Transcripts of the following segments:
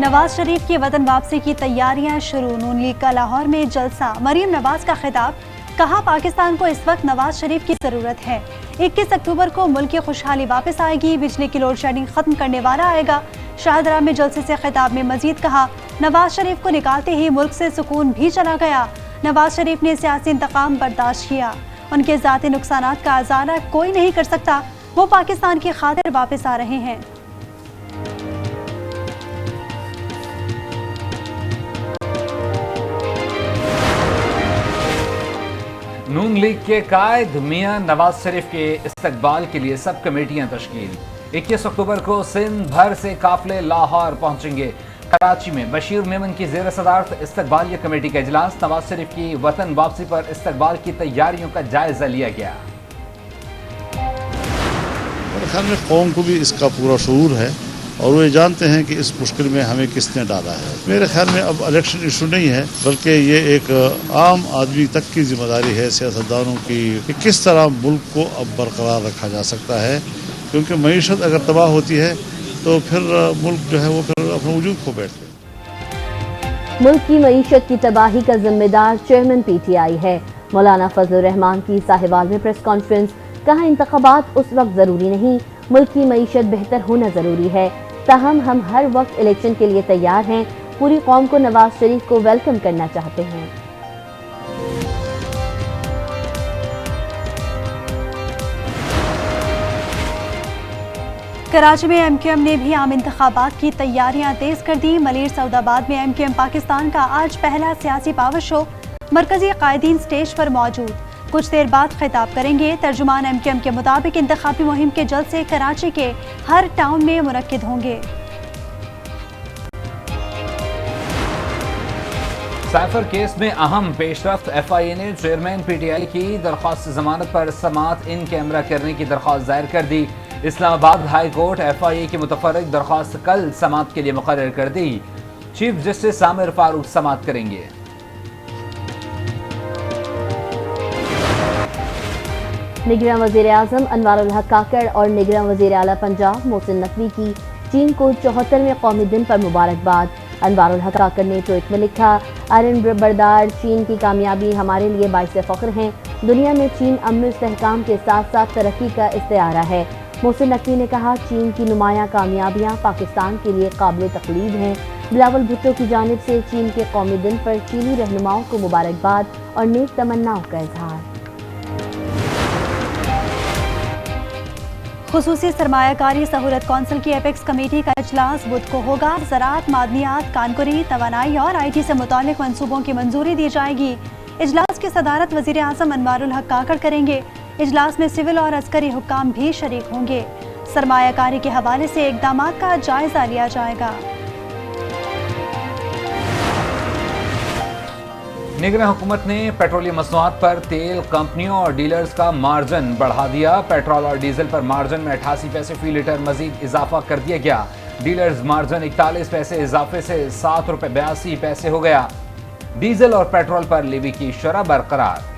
नवाज शरीफ की वतन वापसी की तैयारियां शुरू। नून लीग का लाहौर में जलसा। मरीम नवाज का खिताब। कहा, पाकिस्तान को इस वक्त नवाज शरीफ की जरूरत है। 21 अक्टूबर को मुल्क की खुशहाली वापस आएगी। बिजली की लोड शेडिंग खत्म करने वाला आएगा। शाहदरा में जलसे से खिताब में मजीद कहा, नवाज शरीफ को निकालते ही मुल्क से सुकून भी चला गया। नवाज शरीफ ने सियासी इंतकाम बर्दाश्त किया। उनके जाती नुकसानात का अजाला कोई नहीं कर सकता। वो पाकिस्तान की खातिर वापस आ रहे हैं। नून लीग के कायद मियां नवाज शरीफ के इस्तकबाल के लिए सब कमेटियां तश्कील। 21 अक्टूबर को सिंध भर से काफिले लाहौर पहुंचेंगे। कराची में बशीर मेमन की जेर सदारत इस्तकबालिया कमेटी का इजलास। नवाज शरीफ की वतन वापसी पर इस्तकबाल की तैयारियों का जायजा लिया गया। मेरे ख्याल में कौम को भी इसका पूरा शऊर है और वो ये जानते हैं कि इस मुश्किल में हमें किसने डाला है। मेरे ख्याल में अब इलेक्शन इशू नहीं है, बल्कि ये एक आम आदमी तक की जिम्मेदारी है, सियासतदानों की, कि किस तरह मुल्क को अब बरकरार रखा जा सकता है। क्योंकि मईशत अगर तबाह होती है तो फिर मुल्क जो है वो फिर अपना वजूद खो बैठते हैं। मुल्क की मईशत की तबाही का जिम्मेदार चेयरमैन PTI है। मौलाना फजलुर रहमान की साहिवाल में प्रेस कॉन्फ्रेंस। कहा, इंतखाबात उस वक्त जरूरी नहीं, मुल्क की मईशत बेहतर होना जरूरी है। ताहम हम हर वक्त इलेक्शन के लिए तैयार हैं। पूरी कौम को नवाज शरीफ को वेलकम करना चाहते हैं। कराची में MQM ने भी आम इंतखाबात की तैयारियां तेज कर दी। मलिर सऊदाबाद में MQM पाकिस्तान का आज पहला सियासी पावर शो। मरकजी कायदीन स्टेज पर मौजूद। कुछ देर बाद खिताब करेंगे। तर्जुमान MQM के मुताबिक इंतखाबी मुहिम के जलसे कराची के हर टाउन में मुनक्किद होंगे। साइफर केस में अहम पेशरफ्त। FIA ने चेयरमैन PTI की दरख्वास्त जमानत पर समाअत इन कैमरा करने की दरख्वास्त दायर कर दी। इस्लामाबाद हाई कोर्ट FIA की मुतफर्रिक दरख्वास्त कल समाअत के लिए मुकर्रर कर दी। चीफ जस्टिस सामिर फारूक समाअत करेंगे। निगरान वज़ीर आज़म अनवारुल हक काकड़ और निगरान वज़ीर आला पंजाब मोहसिन नकवी की चीन को 74वें कौमी दिन पर मुबारकबाद। अनवारुल हक काकड़ ने ट्वीट में लिखा, आर्यन बरदार चीन की कामयाबी हमारे लिए बाइस फ़ख्र हैं। दुनिया में चीन अमन इस्तेहकाम के साथ साथ तरक्की का इस्तिआरा है। मोहसिन नकवी ने कहा, चीन की नुमायां कामयाबियां पाकिस्तान के लिए काबिल तक़लीद हैं। बिलावल भुट्टो की जानिब से चीन के कौमी दिन पर चीनी रहनुमाओं को मुबारकबाद और नेक तमन्नाओं का इजहार। खुसूसी सरमायाकारी सहूलत कौंसिल की एपेक्स कमेटी का इजलास बुध को होगा। ज़राअत, मादनियात, कानकुरी, तवानाई और IT से मुताल्लिक मंसूबों की मंजूरी दी जाएगी। इजलास की सदारत वज़ीर आज़म अनवारुल हक काकड़ करेंगे। इजलास में सिविल और अस्करी हुक्काम भी शरीक होंगे। सरमायाकारी के हवाले से इक़दामात का जायजा लिया जाएगा। निगरान हुकूमत ने पेट्रोलियम मसनूआत पर तेल कंपनियों और डीलर्स का मार्जिन बढ़ा दिया। पेट्रोल और डीजल पर मार्जिन में 88 पैसे फी लीटर मजीद इजाफा कर दिया गया। डीलर्स मार्जिन 41 पैसे इजाफे से 7 रुपए 82 पैसे हो गया। डीजल और पेट्रोल पर लेवी की शरह बरकरार।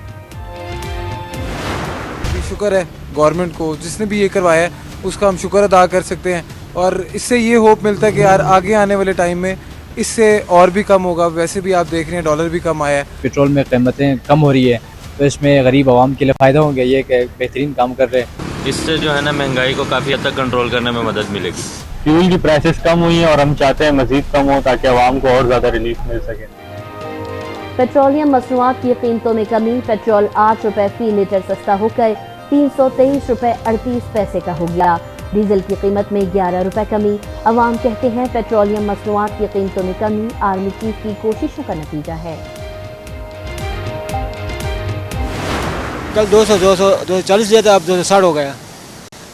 शुक्र है गवर्नमेंट को, जिसने भी ये करवाया है उसका हम शुक्र अदा कर सकते हैं और इससे ये होप मिलता है कि यार आगे आने वाले टाइम में इससे और भी कम होगा। वैसे भी आप देख रहे हैं डॉलर भी कम आया है, पेट्रोल में कीमतें कम हो रही है, तो इसमें गरीब आवाम के लिए फ़ायदा हो गया। ये एक बेहतरीन काम कर रहे हैं। इससे जो है ना महंगाई को काफ़ी हद तक कंट्रोल करने में मदद मिलेगी। फ्यूल की प्राइसेस कम हुई हैं और हम चाहते हैं मजीद कम हो ताकि आवाम को और ज़्यादा रिलीफ मिल सके। पेट्रोलियम मसनूआत की कीमतों में कमी। पेट्रोल 8 रुपए फी लीटर सस्ता होकर 323 रुपए 38 पैसे का हो गया। डीजल की कीमत में 11 रुपए कमी। अवाम कहते हैं पेट्रोलियम मसनूआत की कीमतों में कमी आर्मी चीफ की कोशिशों का नतीजा है। कल 240 दिया था, अब 260 हो गया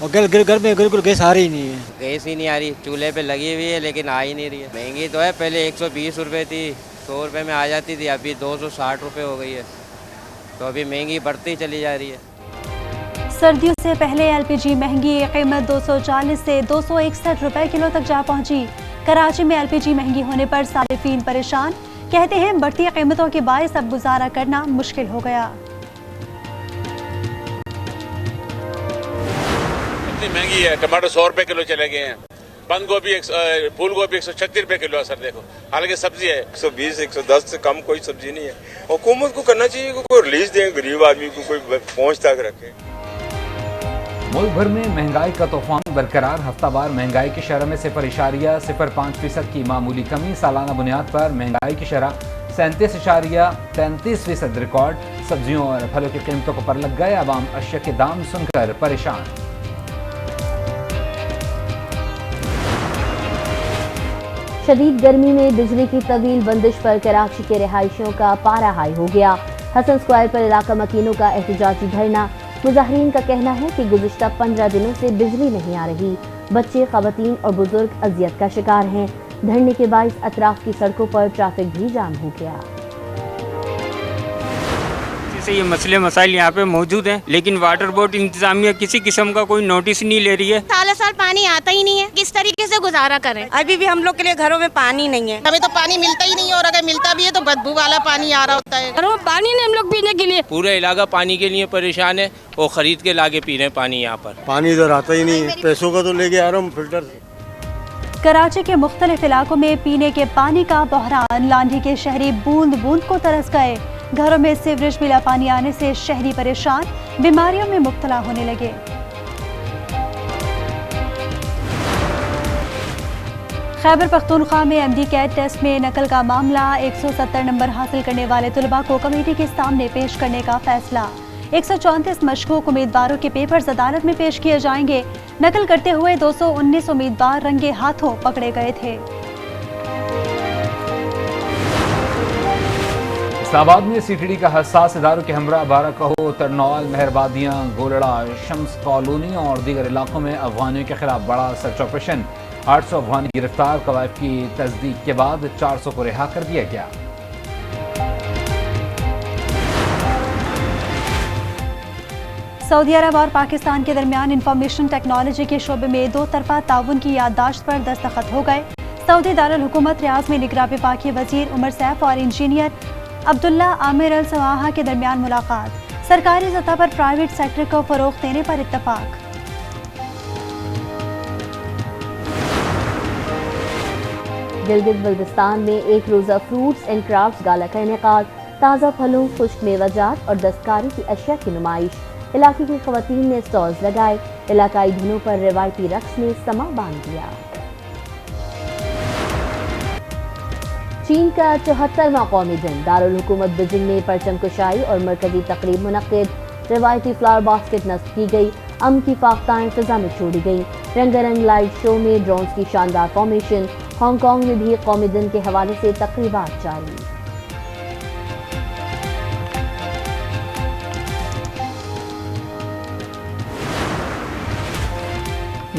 और घर में बिल्कुल गैस आ रही नहीं है। गैस ही नहीं आ रही, चूल्हे पे लगी हुई है लेकिन आ ही नहीं रही है। महंगी तो है, पहले 120 रुपये थी, 100 रुपये में आ जाती थी, अभी 260 रुपये हो गई है, तो अभी महंगी बढ़ती चली जा रही है। सर्दियों से पहले LPG महंगी। कीमत 240 से 261 रुपए किलो तक जा पहुंची। कराची में LPG महंगी होने पर सारिफीन परेशान। कहते हैं बढ़ती कीमतों के बायस अब गुजारा करना मुश्किल हो गया। इतनी महंगी है, टमाटर 100 रुपए किलो चले गए हैं, बंद गोभी फूल गोभी 136 रुपए किलो है सर। देखो हालांकि सब्जी है 120 110 से कम कोई सब्जी नहीं है। हुकूमत को करना चाहिए कि कोई रिलीज दें गरीब आदमी को, कोई पहुंच तक रखे। मुल्क भर में महंगाई का तूफान बरकरार। हफ्तावार महंगाई की शरह में 0.05% की मामूली कमी। सालाना बुनियाद पर महंगाई की शरह 37.33% रिकॉर्ड। सब्जियों और फलों की कीमतों को पर लग गए। अवाम अशिया के दाम सुनकर परेशान। शदीद गर्मी में बिजली की तवील बंदिश पर कराची के रिहायशियों का पारा हाई हो गया। हसन स्क्वायर पर इलाका मकीनों का एहतजाजी धरना। मुजाहिरीन का कहना है कि गुज़िश्ता 15 दिनों से बिजली नहीं आ रही। बच्चे, खवातीन और बुजुर्ग अजियत का शिकार हैं। धरने के बाइस अतराफ की सड़कों पर ट्रैफिक भी जाम हो गया। से ये मसले मसाइल यहाँ पे मौजूद हैं, लेकिन वाटर बोर्ड इंतजामिया किसी किस्म का कोई नोटिस नहीं ले रही है। साल पानी आता ही नहीं है, किस तरीके से गुजारा करें। अभी भी हम लोग के लिए घरों में पानी नहीं है, हमें तो पानी मिलता ही नहीं है, और अगर मिलता भी है तो बदबू वाला पानी आ रहा होता है। घरों में पानी नहीं हम लोग पीने के लिए। पूरा इलाका पानी के लिए परेशान है और खरीद के लाके पी रहे हैं पानी। यहाँ पर पानी इधर आता ही नहीं है, पैसों का तो लेके आ रहा हूँ फिल्टर से। कराची के मुख्तलिफ इलाकों में पीने के पानी का बहरान। लांढी के शहरी बूंद बूंद को तरस गए। घरों में सीवरेज मिला पानी आने से शहरी परेशान, बीमारियों में मुब्तला होने लगे। खैबर पख्तूनख्वा में एमडी कैट टेस्ट में नकल का मामला। 170 नंबर हासिल करने वाले तुलबा को कमेटी के सामने पेश करने का फैसला। 134 मशकूक उम्मीदवारों के पेपर्स अदालत में पेश किए जाएंगे। नकल करते हुए 219 उम्मीदवार रंगे हाथों पकड़े गए थे। इस्लामाबाद में सीटीडी का हसास इदारों के हमरा बारा कहो, तरनौल, मेहरबादियाँ, गोलड़ा, शम्स कॉलोनी और दीगर इलाकों में अफगानियों के खिलाफ बड़ा सर्च ऑपरेशन। 800 अफगानी गिरफ्तार। कवायद की तस्दीक के बाद 400 को रिहा कर दिया गया। सऊदी अरब और पाकिस्तान के दरमियान इंफॉर्मेशन टेक्नोलॉजी के शोबे में दो तरफा ताउन की याददाश्त पर दस्तखत हो गए। सऊदी दारुल हुकूमत रियाज में निगरां वफाकी वजीर उमर सैफ और इंजीनियर अब्दुल्ला आमिर अल सवाहा के दरमियान मुलाकात। सरकारी सतह पर प्राइवेट सेक्टर को फरोग देने पर इत्तफाक। गिलगित बल्तिस्तान में एक रोज़ा फ्रूट्स एंड क्राफ्ट्स गाला का इनेकाद। ताज़ा फलों, खुश्क मेवाजात और दस्तकारी की अशिया की नुमाइश। इलाके की खवातीन ने स्टॉल्स लगाए। इलाकाई धुनों पर रिवायती रक्स ने समा बांध दिया। चीन का 74वां कौमी दिन। दारुल हुकूमत बीजिंग में परचम कुशाई और मरकजी तकरीब मुनक्किद। रिवायती फ्लावर बास्केट नस्ब की गई। अम की फाख्ताएं फिजा में छोड़ी गई। रंगारंग लाइट शो में ड्रोन्स की शानदार फॉर्मेशन। हांगकांग में भी कौमी दिन के हवाले से तकरीबात जारी।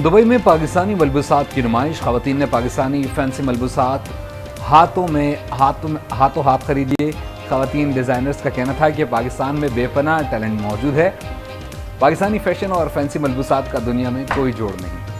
दुबई में पाकिस्तानी मलबूसात की नुमाइश। खवातीन ने पाकिस्तानी फैंसी मलबूसात हाथों हाथ खरीदिए। खवातीन डिज़ाइनर्स का कहना था कि पाकिस्तान में बेपनाह टैलेंट मौजूद है। पाकिस्तानी फैशन और फैंसी मलबूसात का दुनिया में कोई जोड़ नहीं।